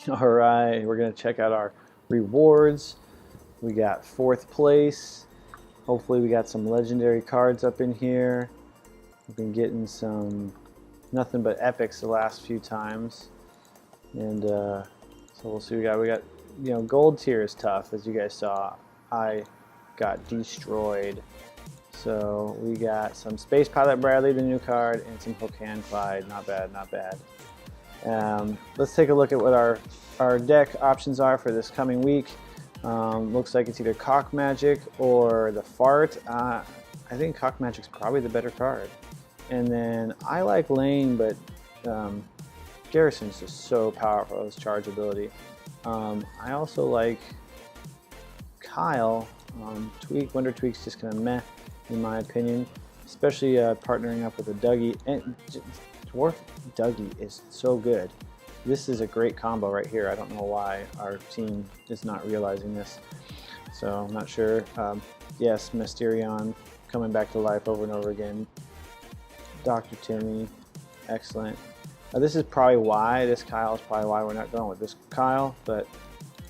All right, we're gonna check out our rewards. We got 4th place. Hopefully we got some legendary cards up in here. We've been getting some nothing but epics the last few times. And so we'll see. We got gold tier is tough, as you guys saw. I got destroyed. So we got some Space Pilot Bradley, the new card, and some Hook Hand Clyde. Not bad, not bad. Let's take a look at what our deck options are for this coming week. Looks like it's either Cock Magic or the Fart. I think Cock Magic's probably the better card. And then I like Lane, but Garrison's just so powerful, his charge ability. I also like Kyle. Wonder Tweak's just kind of meh, in my opinion, especially partnering up with a Dougie. And Dwarf Dougie is so good. This is a great combo right here. I don't know why our team is not realizing this. So I'm not sure. Yes, Mysterion coming back to life over and over again. Dr. Timmy, excellent. This is probably why, this Kyle is probably why we're not going with this Kyle, but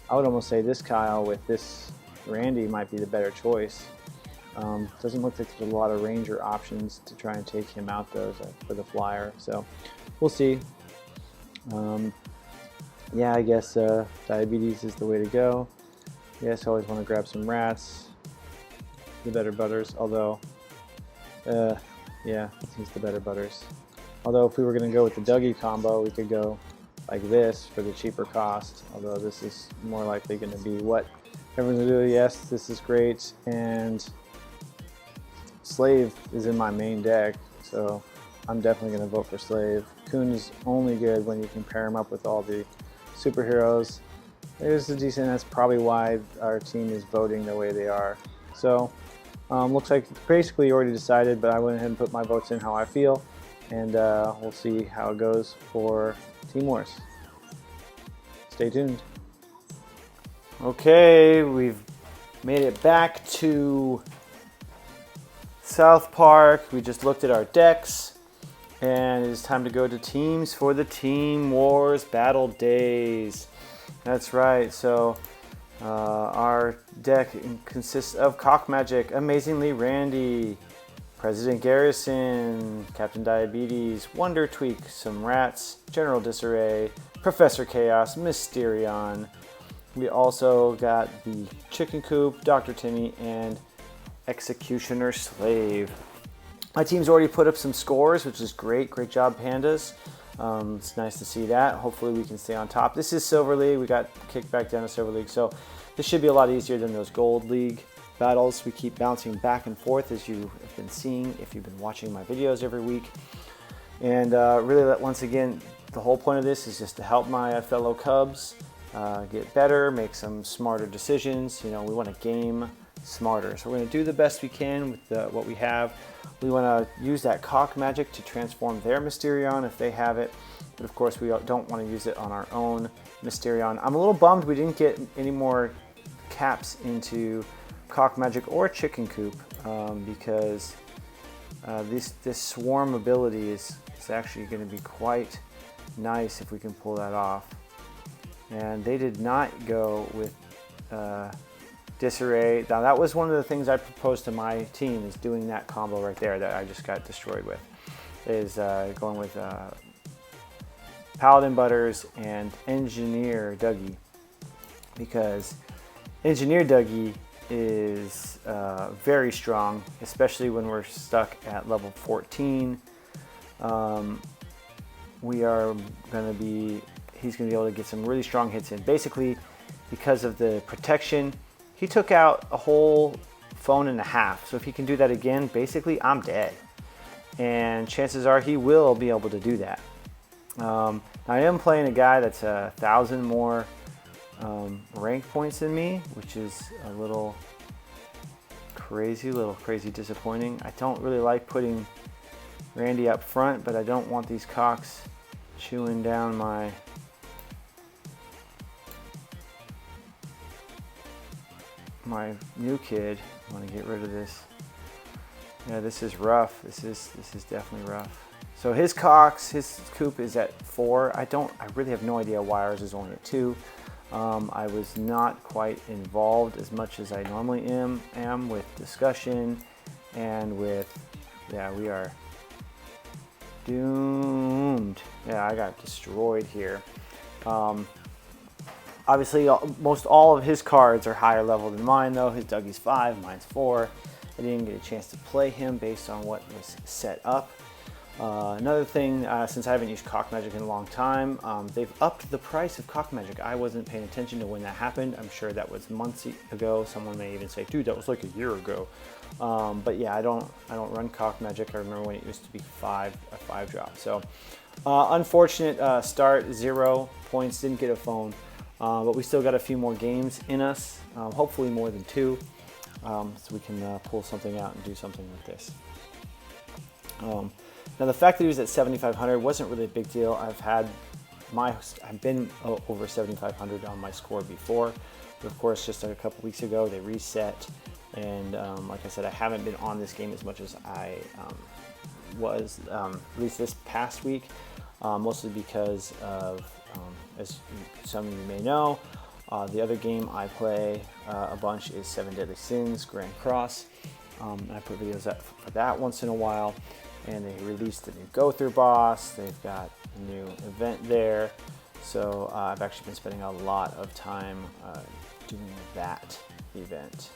I would almost say this Kyle with this Randy might be the better choice. Doesn't look like there's a lot of Ranger options to try and take him out though for the flyer, so we'll see. Yeah, I guess diabetes is the way to go. Yes, I always want to grab some rats, the better butters, although yeah, he's the better butters. Although if we were going to go with the Dougie combo, we could go like this for the cheaper cost, although this is more likely going to be what everyone's going to do. Yes, this is great, and Slave is in my main deck, so I'm definitely going to vote for Slave. Kuhn is only good when you can pair him up with all the superheroes. There's a decent, that's probably why our team is voting the way they are. So looks like it's basically already decided, but I went ahead and put my votes in how I feel, and we'll see how it goes for Team Wars. Stay tuned. Okay, we've made it back to South Park. We just looked at our decks, and it is time to go to teams for the Team Wars Battle Days. That's right, so our deck consists of Cock Magic, Amazingly Randy, President Garrison, Captain Diabetes, Wonder Tweak, some Rats, General Disarray, Professor Chaos, Mysterion. We also got the Chicken Coop, Dr. Timmy, and Executioner Slave. My team's already put up some scores, which is great. Great job, Pandas. It's nice to see that. Hopefully we can stay on top. This is Silver League. We got kicked back down to Silver League, so this should be a lot easier than those Gold League battles. We keep bouncing back and forth, as you have been seeing if you've been watching my videos every week. And really, once again, the whole point of this is just to help my fellow Cubs get better, make some smarter decisions. You know, we want to game smarter. So we're going to do the best we can with what we have. We want to use that Cock Magic to transform their Mysterion if they have it. But of course, we don't want to use it on our own Mysterion. I'm a little bummed we didn't get any more caps into Cock Magic or Chicken Coop because this Swarm ability is actually going to be quite nice if we can pull that off. And they did not go with Disarray. Now that was one of the things I proposed to my team, is doing that combo right there that I just got destroyed with, is going with Paladin Butters and Engineer Dougie, because Engineer Dougie is very strong, especially when we're stuck at level 14. He's going to be able to get some really strong hits in. Basically, because of the protection, he took out a whole phone and a half. So if he can do that again, basically I'm dead. And chances are he will be able to do that. I am playing a guy that's 1,000 more rank points than me, which is a little crazy disappointing. I don't really like putting Randy up front, but I don't want these cocks chewing down my new kid. I want to get rid of this. Yeah, this is rough. This is definitely rough. So his coop is at 4. I really have no idea why ours is only at 2. I was not quite involved as much as I normally am with discussion and with, yeah, we are doomed. Yeah, I got destroyed here. Obviously, most all of his cards are higher level than mine, though. His Dougie's 5, mine's 4. I didn't get a chance to play him based on what was set up. Another thing, since I haven't used Cock Magic in a long time, they've upped the price of Cock Magic. I wasn't paying attention to when that happened. I'm sure that was months ago. Someone may even say, dude, that was like a year ago. But yeah, I don't run Cock Magic. I remember when it used to be a 5 drop. So unfortunate start, 0 points, didn't get a phone. But we still got a few more games in us, hopefully more than 2, so we can pull something out and do something with this. Now the fact that he was at 7,500 wasn't really a big deal. I've been over 7,500 on my score before, but of course just a couple weeks ago they reset, and like I said, I haven't been on this game as much as I was, at least this past week, mostly because of, as some of you may know, the other game I play a bunch is 7 Deadly Sins, Grand Cross. I put videos up for that once in a while, and they released a new go-through boss. They've got a new event there, so I've actually been spending a lot of time doing that event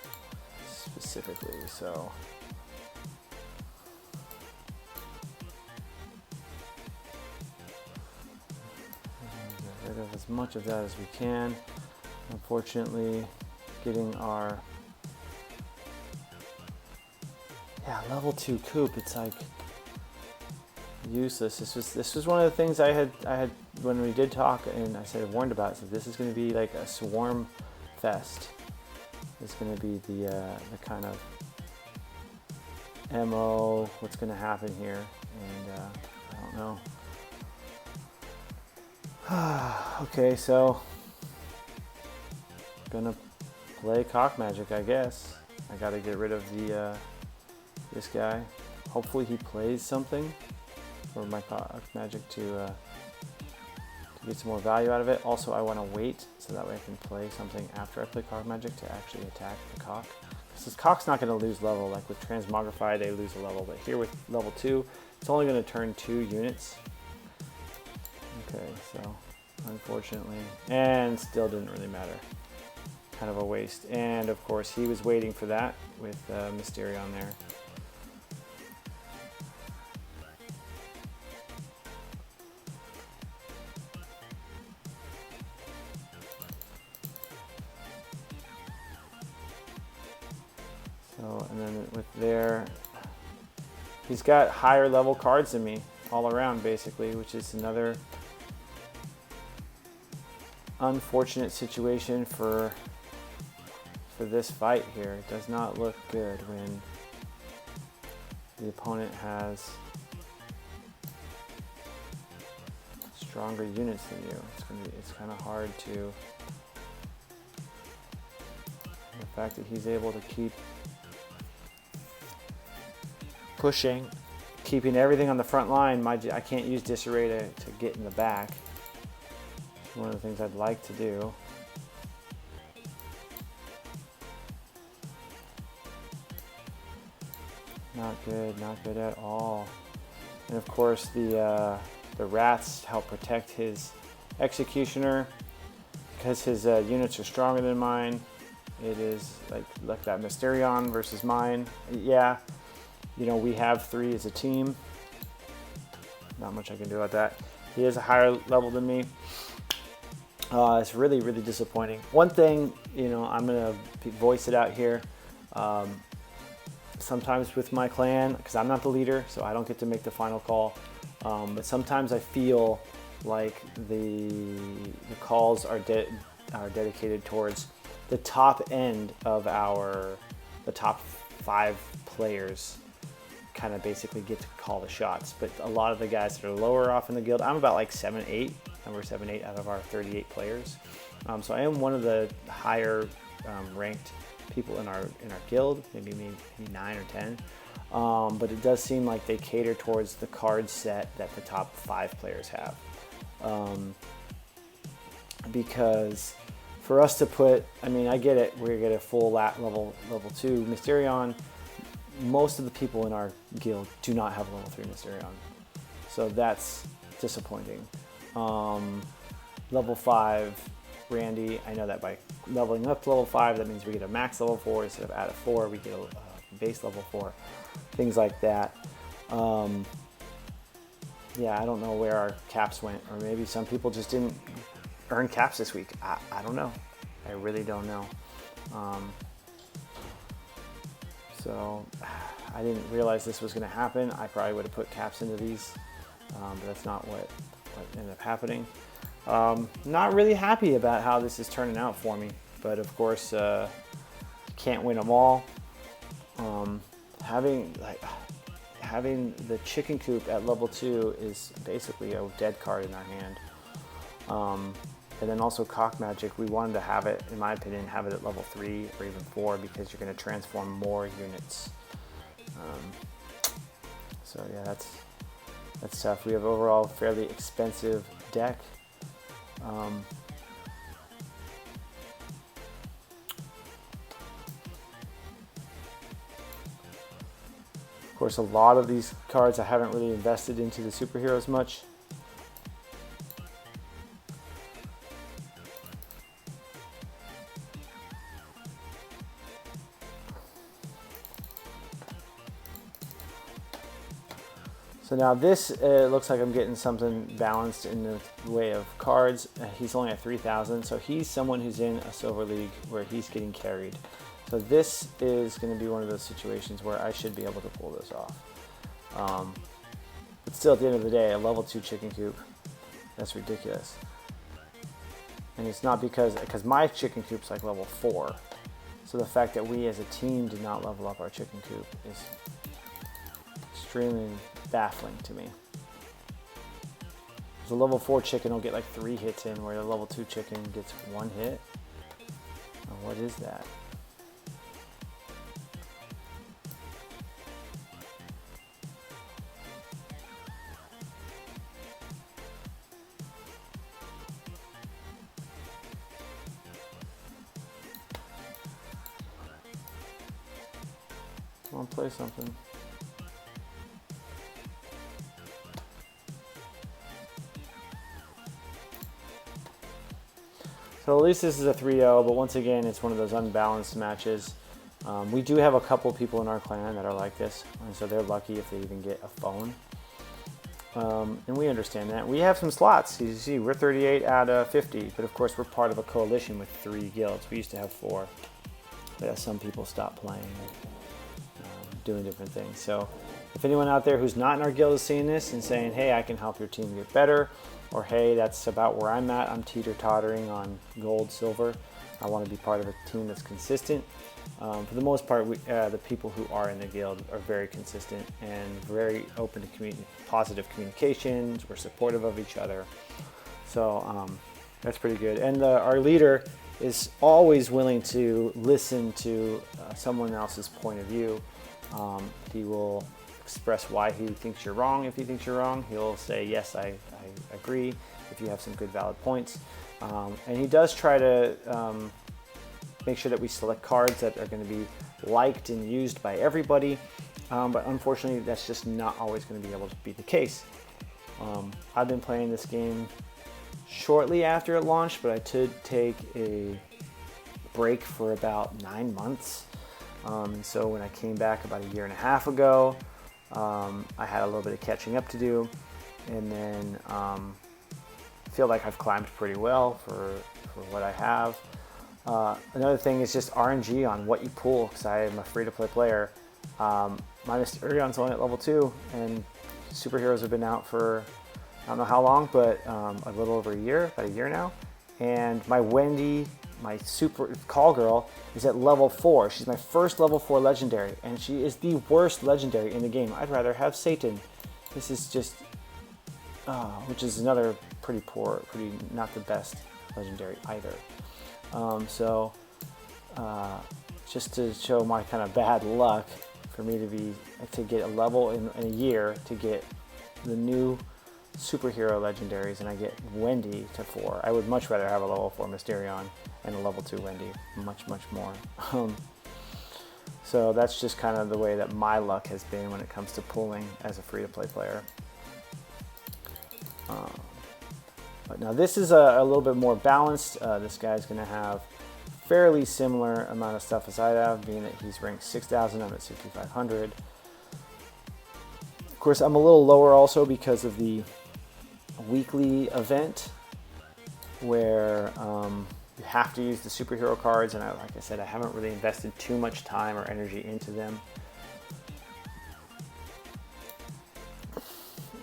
specifically. So get rid of as much of that as we can. Unfortunately, getting our level 2 coop, it's like useless. This was one of the things I had when we did talk, and I said I warned about it. So this is going to be like a swarm fest. It's going to be the kind of MO, what's going to happen here, and I don't know. Okay, so gonna play Cock Magic, I guess. I gotta get rid of the this guy. Hopefully he plays something for my Cock Magic to get some more value out of it. Also, I want to wait so that way I can play something after I play Cock Magic to actually attack the Cock. Because Cock's not going to lose level. Like with Transmogrify, they lose a level, but here with level 2, it's only going to turn 2 units. Okay, so unfortunately, and still didn't really matter. Kind of a waste. And of course, he was waiting for that with Mysterion there. So, and then with there, he's got higher level cards than me all around basically, which is another unfortunate situation for this fight here. It does not look good when the opponent has stronger units than you. It's kind of hard to. The fact that he's able to keep pushing, keeping everything on the front line. I can't use Disarray to get in the back. It's one of the things I'd like to do. Not good at all. And of course the rats help protect his executioner because his units are stronger than mine. It is like that Mysterion versus mine. Yeah, you know, we have 3 as a team. Not much I can do about that. He is a higher level than me. It's really, really disappointing. One thing, you know, I'm gonna voice it out here. Sometimes with my clan, because I'm not the leader, so I don't get to make the final call. But sometimes I feel like the calls are dedicated towards the top end of the top 5 players. Kind of basically get to call the shots, but a lot of the guys that are lower off in the guild, I'm about like 7-8, number 7-8 out of our 38 players. So I am one of the higher ranked people in our guild, maybe 9 or 10. but it does seem like they cater towards the card set that the top 5 players have. Because for us to put, I mean, I get it, we're gonna get a full level 2 Mysterion. Most of the people in our guild do not have level 3 Mysterion, so that's disappointing. Level 5 Randy, I know that by leveling up to level 5, that means we get a max level 4 instead of add a 4, we get a base level 4, things like that. Yeah, I don't know where our caps went, or maybe some people just didn't earn caps this week. I don't know. I really don't know. So I didn't realize this was going to happen. I probably would have put caps into these, but that's not what ended up happening. Not really happy about how this is turning out for me, but of course, can't win them all. Having the chicken coop at level 2 is basically a dead card in our hand. And then also Cock Magic, we wanted to have it, in my opinion, have it at level 3 or even 4 because you're going to transform more units. So yeah, that's tough. We have overall fairly expensive deck. Of course, a lot of these cards I haven't really invested into the superheroes much. So now this looks like I'm getting something balanced in the way of cards. He's only at 3,000, so he's someone who's in a silver league where he's getting carried. So this is going to be one of those situations where I should be able to pull this off. But still, at the end of the day, a level 2 chicken coop, that's ridiculous. And it's not because my chicken coop's like level 4. So the fact that we as a team did not level up our chicken coop is extremely baffling to me. The level 4 chicken will get like 3 hits in, where the level 2 chicken gets 1 hit. Oh, what is that? I want to play something. So at least this is a 3-0, but once again, it's one of those unbalanced matches. We do have a couple people in our clan that are like this, and so they're lucky if they even get a phone. And we understand that. We have some slots. You see, we're 38 out of 50, but of course we're part of a coalition with 3 guilds. We used to have 4. But some people stopped playing and doing different things. So if anyone out there who's not in our guild is seeing this and saying, hey, I can help your team get better, or hey, that's about where I'm at, I'm teeter-tottering on gold, silver, I want to be part of a team that's consistent. For the most part, the people who are in the guild are very consistent and very open to positive communications. We're supportive of each other. So that's pretty good. And our leader is always willing to listen to someone else's point of view. He will express why he thinks you're wrong. If he thinks you're wrong, he'll say, yes, I agree, if you have some good valid points. And he does try to make sure that we select cards that are going to be liked and used by everybody. But unfortunately, that's just not always going to be able to be the case. I've been playing this game shortly after it launched, but I did take a break for about 9 months. And so when I came back about 1.5 years ago, I had a little bit of catching up to do, and then I feel like I've climbed pretty well for what I have. Another thing is just RNG on what you pull, because I am a free-to-play player. My Mysterion's only at level 2, and superheroes have been out for I don't know how long, but a little over a year, about a year now. And my Wendy, my super call girl, is at level 4. She's my first level 4 legendary, and she is the worst legendary in the game. I'd rather have Satan. This is just, which is another pretty poor, not the best legendary either. Just to show my kind of bad luck, for me to get a level in a year to get the new superhero legendaries, and I get Wendy to 4. I would much rather have a level 4 Mysterion and a level 2 Wendy, much more. So that's just kind of the way that my luck has been when it comes to pulling as a free-to-play player. But now this is a little bit more balanced. This guy's going to have fairly similar amount of stuff as I have, being that he's ranked 6,000, I'm at 6,500. Of course, I'm a little lower also because of the weekly event where you have to use the superhero cards, and like I said, I haven't really invested too much time or energy into them.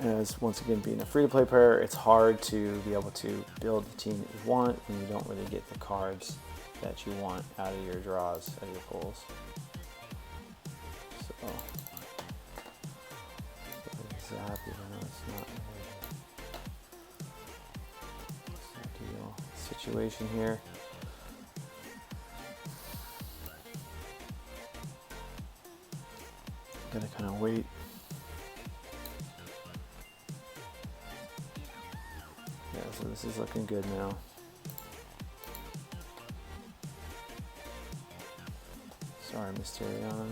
As once again, being a free-to-play player, it's hard to be able to build the team that you want when you don't really get the cards that you want out of your draws, out of your pulls. So, exactly, no, it's not ideal situation here. Gotta kind of wait. Yeah, so this is looking good now. Sorry, Mysterion.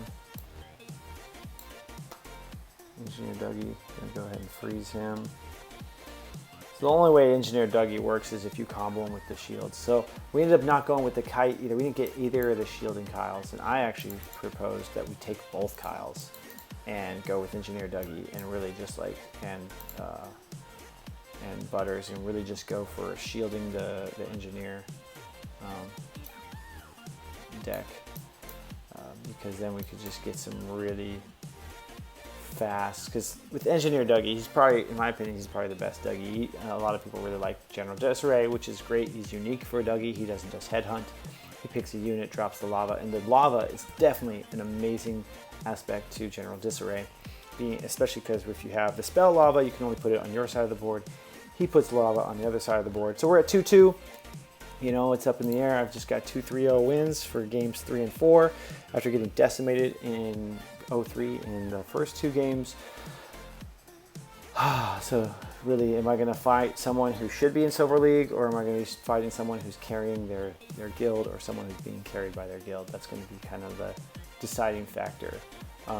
Engineer Dougie, gonna go ahead and freeze him. So the only way Engineer Dougie works is if you combo him with the shields. So we ended up not going with the kite either. We didn't get either of the shielding Kyles, and I actually proposed that we take both Kyles and go with Engineer Dougie and really just like and Butters and really just go for shielding the Engineer deck. Because then we could just get some really fast, because with Engineer Dougie, he's probably, in my opinion, he's probably the best Dougie. A lot of people really like General Disarray, which is great. He's unique for a Dougie. He doesn't just headhunt. He picks a unit, drops the lava, and the lava is definitely an amazing aspect to General Disarray, especially because if you have the spell lava, you can only put it on your side of the board. He puts lava on the other side of the board. So we're at 2-2. You know, it's up in the air. I've just got 2 3-0 wins for games 3 and 4 after getting decimated in 0-3 in the first 2 games. So really, am I going to fight someone who should be in Silver League, or am I going to be fighting someone who's carrying their guild, or someone who's being carried by their guild? That's going to be kind of the deciding factor.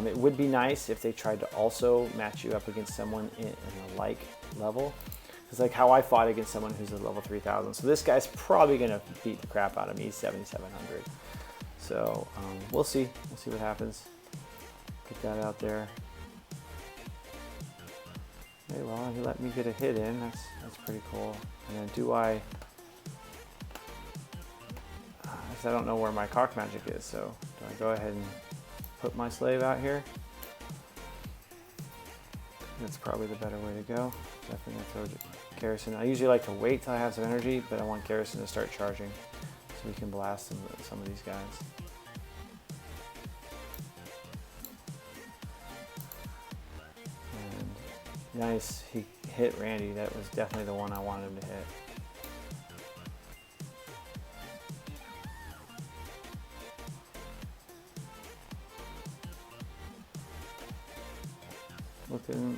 It would be nice if they tried to also match you up against someone in a like level. It's like how I fought against someone who's a level 3,000. So this guy's probably going to beat the crap out of me, 7,700. So we'll see. We'll see what happens. Get that out there. Okay, well, he let me get a hit in. That's pretty cool. And then do I don't know where my cock magic is, so do I go ahead and put my slave out here? That's probably the better way to go. Definitely gonna throw Garrison. I usually like to wait till I have some energy, but I want Garrison to start charging so we can blast some of these guys. And nice, he hit Randy. That was definitely the one I wanted him to hit.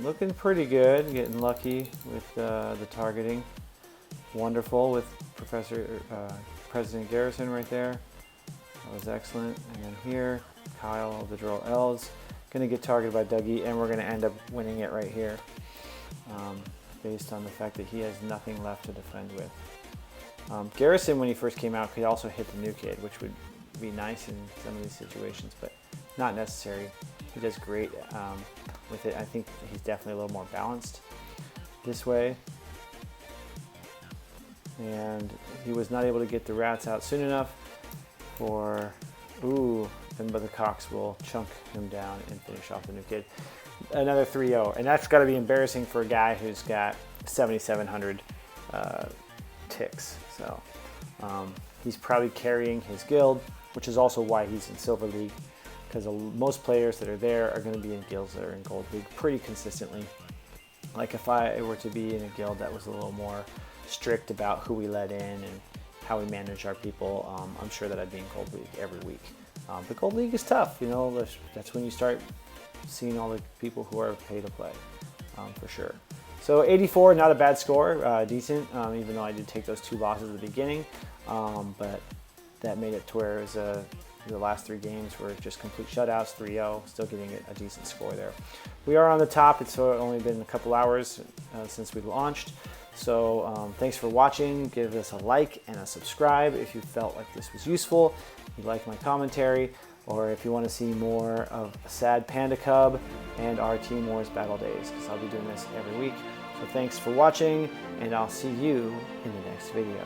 Looking pretty good, getting lucky with the targeting. Wonderful with President Garrison right there. That was excellent. And then here, Kyle of the Droll Elves, gonna get targeted by Dougie, and we're gonna end up winning it right here, based on the fact that he has nothing left to defend with. Garrison, when he first came out, could also hit the new kid, which would be nice in some of these situations, but not necessary. He does great with it. I think he's definitely a little more balanced this way. And he was not able to get the rats out soon enough for, then but the Cox will chunk him down and finish off the new kid. Another 3-0, and that's got to be embarrassing for a guy who's got 7,700 ticks. So he's probably carrying his guild, which is also why he's in Silver League, because most players that are there are going to be in guilds that are in Gold League pretty consistently. Like if I were to be in a guild that was a little more strict about who we let in and how we manage our people, I'm sure that I'd be in Gold League every week. The Gold League is tough, you know, that's when you start seeing all the people who are pay to play, for sure. So 84, not a bad score, decent, even though I did take those 2 losses at the beginning, but that made it to where it was the last 3 games were just complete shutouts, 3-0, still getting a decent score there. We are on the top. It's only been a couple hours since we launched. So thanks for watching. Give us a like and a subscribe if you felt like this was useful, if you like my commentary, or if you want to see more of a sad Panda Cub and our Team Wars Battle Days, because I'll be doing this every week. So thanks for watching, and I'll see you in the next video.